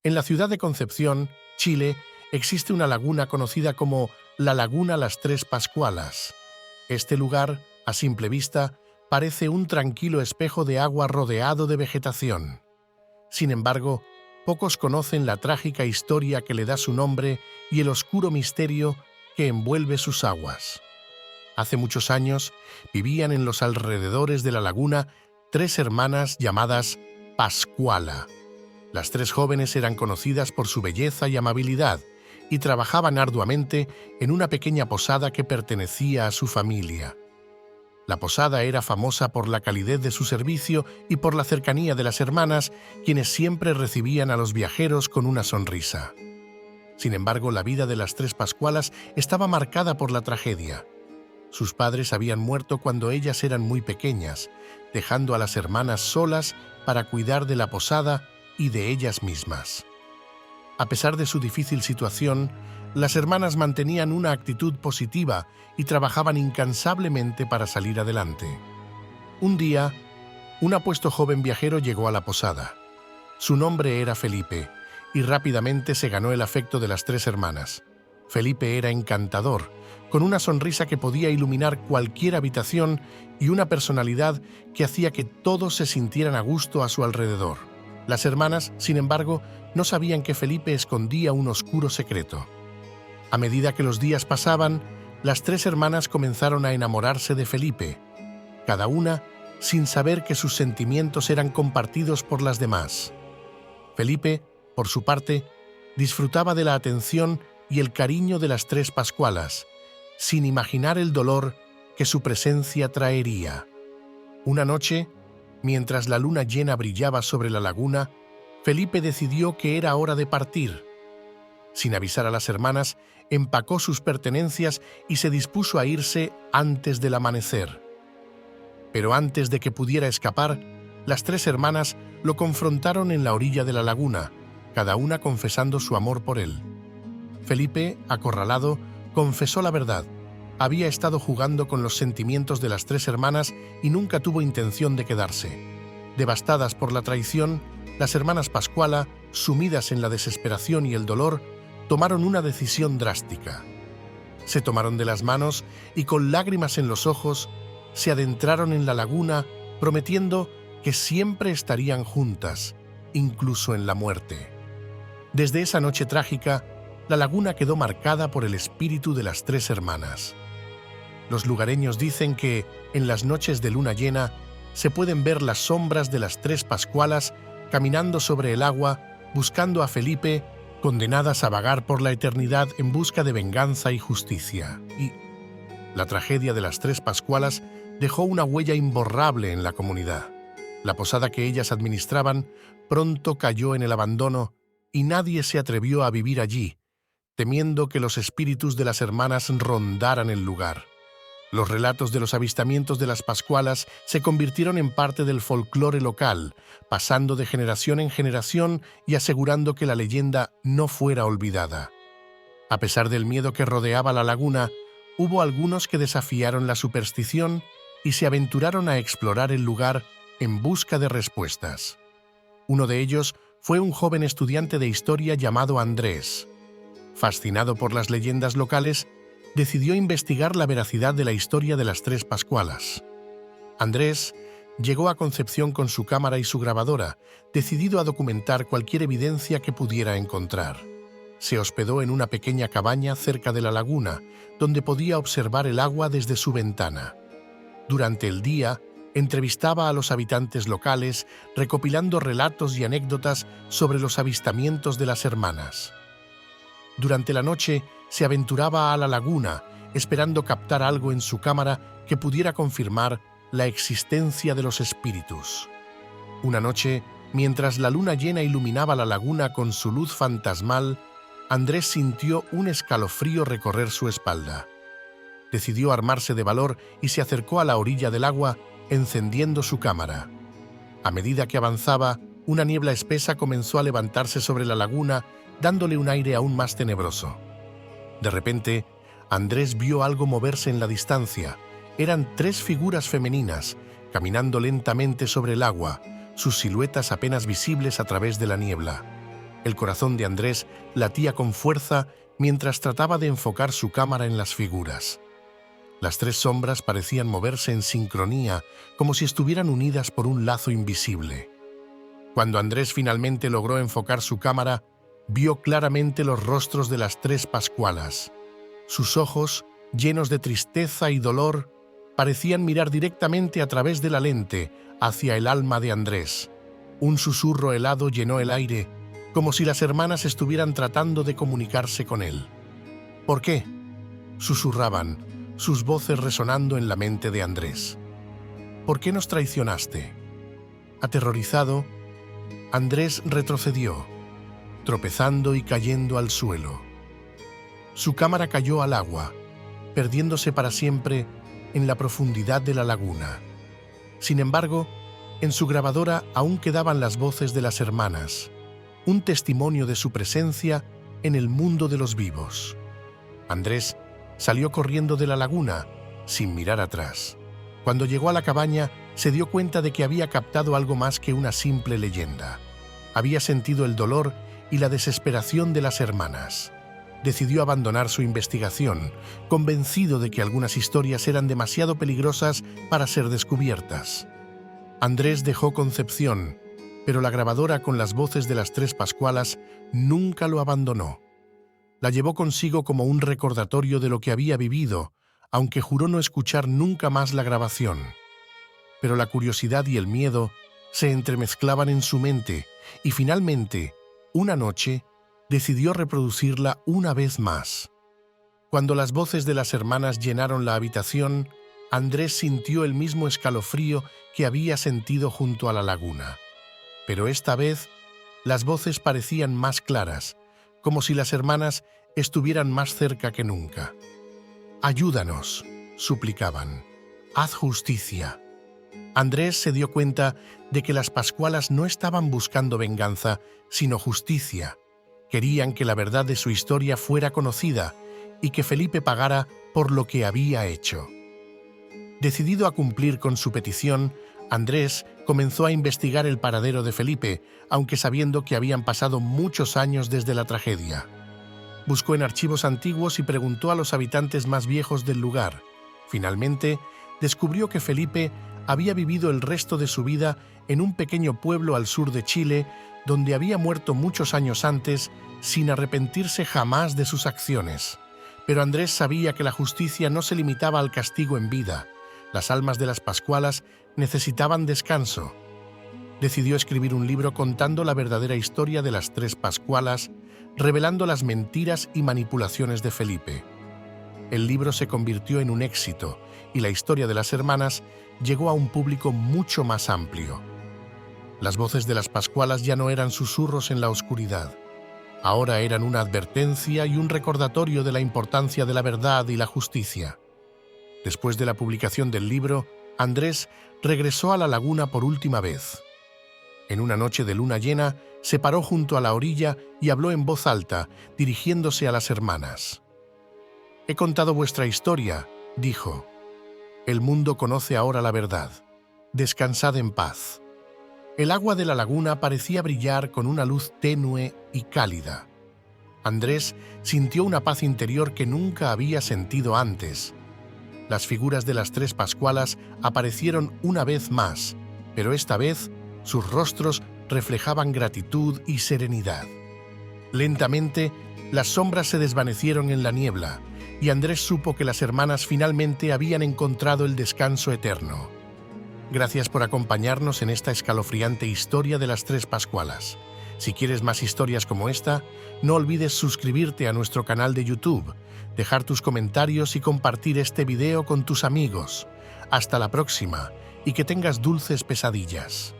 En la ciudad de Concepción, Chile, existe una laguna conocida como la Laguna Las Tres Pascualas. Este lugar, a simple vista, parece un tranquilo espejo de agua rodeado de vegetación. Sin embargo, pocos conocen la trágica historia que le da su nombre y el oscuro misterio que envuelve sus aguas. Hace muchos años vivían en los alrededores de la laguna tres hermanas llamadas Pascuala. Las tres jóvenes eran conocidas por su belleza y amabilidad y trabajaban arduamente en una pequeña posada que pertenecía a su familia. La posada era famosa por la calidez de su servicio y por la cercanía de las hermanas, quienes siempre recibían a los viajeros con una sonrisa. Sin embargo, la vida de las tres Pascualas estaba marcada por la tragedia. Sus padres habían muerto cuando ellas eran muy pequeñas, dejando a las hermanas solas para cuidar de la posada y de ellas mismas. A pesar de su difícil situación, las hermanas mantenían una actitud positiva y trabajaban incansablemente para salir adelante. Un día, un apuesto joven viajero llegó a la posada. Su nombre era Felipe, y rápidamente se ganó el afecto de las tres hermanas. Felipe era encantador, con una sonrisa que podía iluminar cualquier habitación y una personalidad que hacía que todos se sintieran a gusto a su alrededor. Las hermanas, sin embargo, no sabían que Felipe escondía un oscuro secreto. A medida que los días pasaban, las tres hermanas comenzaron a enamorarse de Felipe, cada una sin saber que sus sentimientos eran compartidos por las demás. Felipe, por su parte, disfrutaba de la atención y el cariño de las tres Pascualas, sin imaginar el dolor que su presencia traería. Una noche, mientras la luna llena brillaba sobre la laguna, Felipe decidió que era hora de partir. Sin avisar a las hermanas, empacó sus pertenencias y se dispuso a irse antes del amanecer. Pero antes de que pudiera escapar, las tres hermanas lo confrontaron en la orilla de la laguna, cada una confesando su amor por él. Felipe, acorralado, confesó la verdad. Había estado jugando con los sentimientos de las tres hermanas y nunca tuvo intención de quedarse. Devastadas por la traición, las hermanas Pascuala, sumidas en la desesperación y el dolor, tomaron una decisión drástica. Se tomaron de las manos y con lágrimas en los ojos, se adentraron en la laguna prometiendo que siempre estarían juntas, incluso en la muerte. Desde esa noche trágica, la laguna quedó marcada por el espíritu de las tres hermanas. Los lugareños dicen que, en las noches de luna llena, se pueden ver las sombras de las tres Pascualas caminando sobre el agua, buscando a Felipe, condenadas a vagar por la eternidad en busca de venganza y justicia. Y la tragedia de las tres Pascualas dejó una huella imborrable en la comunidad. La posada que ellas administraban pronto cayó en el abandono y nadie se atrevió a vivir allí, temiendo que los espíritus de las hermanas rondaran el lugar. Los relatos de los avistamientos de las Pascualas se convirtieron en parte del folclore local, pasando de generación en generación y asegurando que la leyenda no fuera olvidada. A pesar del miedo que rodeaba la laguna, hubo algunos que desafiaron la superstición y se aventuraron a explorar el lugar en busca de respuestas. Uno de ellos fue un joven estudiante de historia llamado Andrés. Fascinado por las leyendas locales, decidió investigar la veracidad de la historia de las tres Pascualas. Andrés llegó a Concepción con su cámara y su grabadora, decidido a documentar cualquier evidencia que pudiera encontrar. Se hospedó en una pequeña cabaña cerca de la laguna, donde podía observar el agua desde su ventana. Durante el día, entrevistaba a los habitantes locales, recopilando relatos y anécdotas sobre los avistamientos de las hermanas. Durante la noche, se aventuraba a la laguna, esperando captar algo en su cámara que pudiera confirmar la existencia de los espíritus. Una noche, mientras la luna llena iluminaba la laguna con su luz fantasmal, Andrés sintió un escalofrío recorrer su espalda. Decidió armarse de valor y se acercó a la orilla del agua, encendiendo su cámara. A medida que avanzaba, una niebla espesa comenzó a levantarse sobre la laguna, dándole un aire aún más tenebroso. De repente, Andrés vio algo moverse en la distancia. Eran tres figuras femeninas, caminando lentamente sobre el agua, sus siluetas apenas visibles a través de la niebla. El corazón de Andrés latía con fuerza mientras trataba de enfocar su cámara en las figuras. Las tres sombras parecían moverse en sincronía, como si estuvieran unidas por un lazo invisible. Cuando Andrés finalmente logró enfocar su cámara, vio claramente los rostros de las tres Pascualas. Sus ojos, llenos de tristeza y dolor, parecían mirar directamente a través de la lente hacia el alma de Andrés. Un susurro helado llenó el aire, como si las hermanas estuvieran tratando de comunicarse con él. ¿Por qué?, susurraban, sus voces resonando en la mente de Andrés. ¿Por qué nos traicionaste? Aterrorizado, Andrés retrocedió, tropezando y cayendo al suelo. Su cámara cayó al agua, perdiéndose para siempre en la profundidad de la laguna. Sin embargo, en su grabadora aún quedaban las voces de las hermanas, un testimonio de su presencia en el mundo de los vivos. Andrés salió corriendo de la laguna, sin mirar atrás. Cuando llegó a la cabaña, se dio cuenta de que había captado algo más que una simple leyenda. Había sentido el dolor y la desesperación de las hermanas. Decidió abandonar su investigación, convencido de que algunas historias eran demasiado peligrosas para ser descubiertas. Andrés dejó Concepción, pero la grabadora con las voces de las tres Pascualas nunca lo abandonó. La llevó consigo como un recordatorio de lo que había vivido, aunque juró no escuchar nunca más la grabación. Pero la curiosidad y el miedo se entremezclaban en su mente y finalmente, una noche, decidió reproducirla una vez más. Cuando las voces de las hermanas llenaron la habitación, Andrés sintió el mismo escalofrío que había sentido junto a la laguna. Pero esta vez, las voces parecían más claras, como si las hermanas estuvieran más cerca que nunca. «Ayúdanos», suplicaban. «Haz justicia». Andrés se dio cuenta de que las Pascualas no estaban buscando venganza, sino justicia. Querían que la verdad de su historia fuera conocida y que Felipe pagara por lo que había hecho. Decidido a cumplir con su petición, Andrés comenzó a investigar el paradero de Felipe, aunque sabiendo que habían pasado muchos años desde la tragedia. Buscó en archivos antiguos y preguntó a los habitantes más viejos del lugar. Finalmente, descubrió que Felipe había vivido el resto de su vida en un pequeño pueblo al sur de Chile, donde había muerto muchos años antes sin arrepentirse jamás de sus acciones. Pero Andrés sabía que la justicia no se limitaba al castigo en vida. Las almas de las Pascualas necesitaban descanso. Decidió escribir un libro contando la verdadera historia de las tres Pascualas, revelando las mentiras y manipulaciones de Felipe. El libro se convirtió en un éxito y la historia de las hermanas llegó a un público mucho más amplio. Las voces de las Pascualas ya no eran susurros en la oscuridad. Ahora eran una advertencia y un recordatorio de la importancia de la verdad y la justicia. Después de la publicación del libro, Andrés regresó a la laguna por última vez. En una noche de luna llena, se paró junto a la orilla y habló en voz alta, dirigiéndose a las hermanas. «He contado vuestra historia», dijo. «El mundo conoce ahora la verdad. Descansad en paz». El agua de la laguna parecía brillar con una luz tenue y cálida. Andrés sintió una paz interior que nunca había sentido antes. Las figuras de las tres Pascualas aparecieron una vez más, pero esta vez sus rostros reflejaban gratitud y serenidad. Lentamente, las sombras se desvanecieron en la niebla, y Andrés supo que las hermanas finalmente habían encontrado el descanso eterno. Gracias por acompañarnos en esta escalofriante historia de las tres Pascualas. Si quieres más historias como esta, no olvides suscribirte a nuestro canal de YouTube, dejar tus comentarios y compartir este video con tus amigos. Hasta la próxima y que tengas dulces pesadillas.